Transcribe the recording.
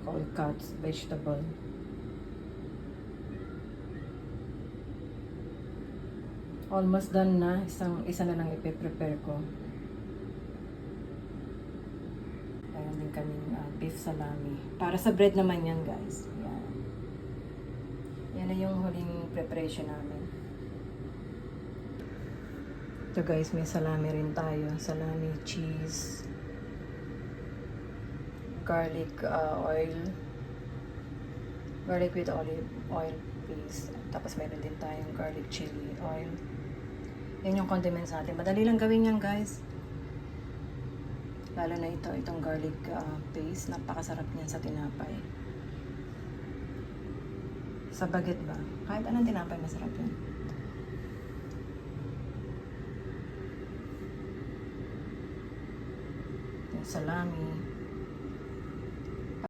all cuts vegetable. Almost done na. Isa na lang ipe-prepare ko. Ayan din kaming beef salami. Para sa bread naman yan, guys. Yan. Yan na yung huling preparation namin. Ito guys, may salami rin tayo. Salami, cheese, garlic oil. Garlic with olive oil, please. Tapos meron din tayong garlic chili oil. Yan yung condiments natin. Madali lang gawin yan, guys. Lalo na itong garlic paste. Napakasarap niyan sa tinapay. Sa baget ba? Kahit anong tinapay, masarap yan. Yung salami.